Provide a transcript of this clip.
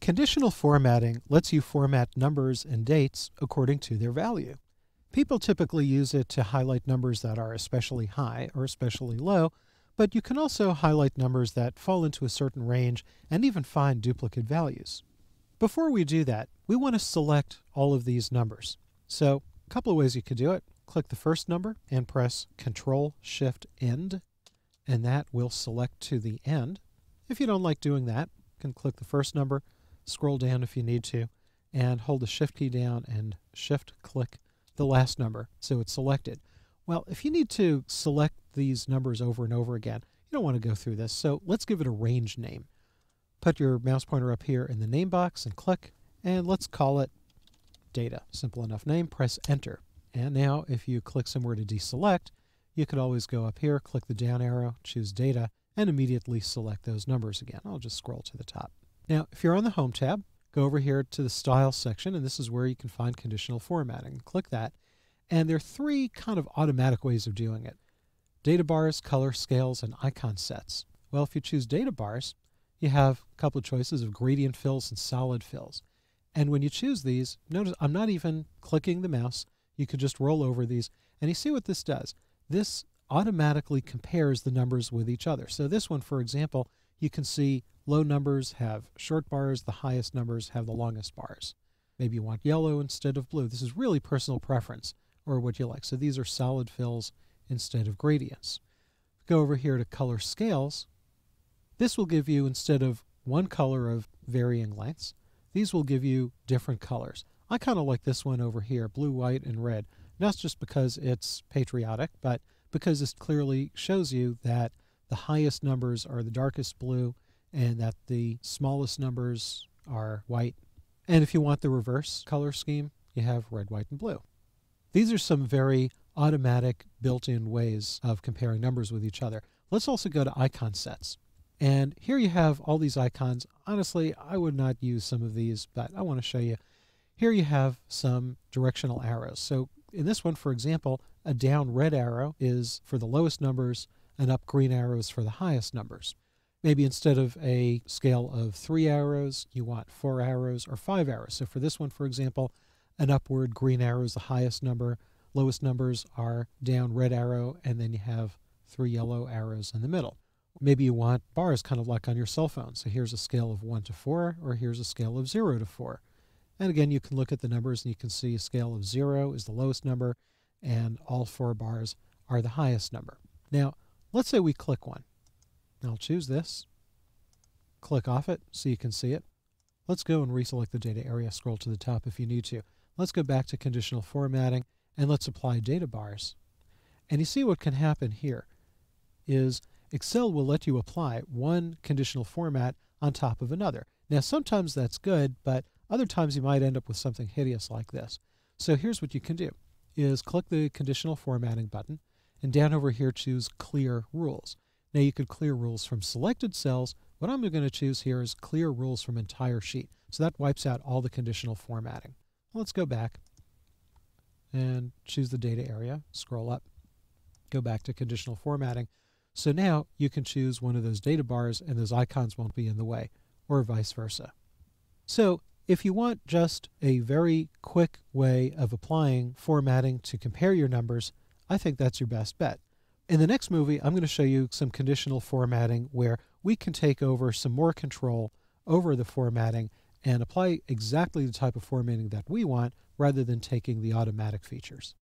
Conditional formatting lets you format numbers and dates according to their value. People typically use it to highlight numbers that are especially high or especially low, but you can also highlight numbers that fall into a certain range and even find duplicate values. Before we do that, we want to select all of these numbers. So a couple of ways you could do it. Click the first number and press Control-Shift-End, and that will select to the end. If you don't like doing that, you can click the first number, scroll down if you need to, and hold the Shift key down and Shift-click the last number so it's selected. Well, if you need to select these numbers over and over again, you don't want to go through this, so let's give it a range name. Put your mouse pointer up here in the name box and click, and let's call it Data. Simple enough name. Press Enter. And now if you click somewhere to deselect, you could always go up here, click the down arrow, choose Data, and immediately select those numbers again. I'll just scroll to the top. Now, if you're on the Home tab, go over here to the Style section, and this is where you can find conditional formatting. Click that, and there are three kind of automatic ways of doing it. Data bars, color scales, and icon sets. Well, if you choose data bars, you have a couple of choices of gradient fills and solid fills. And when you choose these, notice I'm not even clicking the mouse. You could just roll over these, and you see what this does. This automatically compares the numbers with each other. So this one, for example, you can see low numbers have short bars, the highest numbers have the longest bars. Maybe you want yellow instead of blue. This is really personal preference or what you like. So these are solid fills instead of gradients. Go over here to color scales. This will give you, instead of one color of varying lengths, these will give you different colors. I kind of like this one over here, blue, white, and red. Not just because it's patriotic, but because this clearly shows you that the highest numbers are the darkest blue and that the smallest numbers are white. And if you want the reverse color scheme, you have red, white, and blue. These are some very automatic built-in ways of comparing numbers with each other. Let's also go to icon sets. And here you have all these icons. Honestly, I would not use some of these, but I want to show you. Here you have some directional arrows. So in this one, for example, a down red arrow is for the lowest numbers, and up green arrows for the highest numbers. Maybe instead of a scale of 3 arrows, you want 4 arrows or 5 arrows. So for this one, for example, an upward green arrow is the highest number, lowest numbers are down red arrow, and then you have 3 yellow arrows in the middle. Maybe you want bars kind of like on your cell phone. So here's a scale of 1 to 4, or here's a scale of 0 to 4. And again, you can look at the numbers and you can see a scale of 0 is the lowest number, and all 4 bars are the highest number. Now, let's say we click one. I'll choose this, click off it so you can see it. Let's go and reselect the data area, scroll to the top if you need to. Let's go back to conditional formatting, and let's apply data bars. And you see what can happen here is Excel will let you apply one conditional format on top of another. Now, sometimes that's good, but other times you might end up with something hideous like this. So here's what you can do, is click the conditional formatting button, and down over here choose Clear Rules. Now you could clear rules from selected cells. What I'm going to choose here is clear rules from entire sheet. So that wipes out all the conditional formatting. Let's go back and choose the data area, scroll up, go back to conditional formatting. So now you can choose one of those data bars and those icons won't be in the way, or vice versa. So if you want just a very quick way of applying formatting to compare your numbers, I think that's your best bet. In the next movie, I'm going to show you some conditional formatting where we can take over some more control over the formatting and apply exactly the type of formatting that we want rather than taking the automatic features.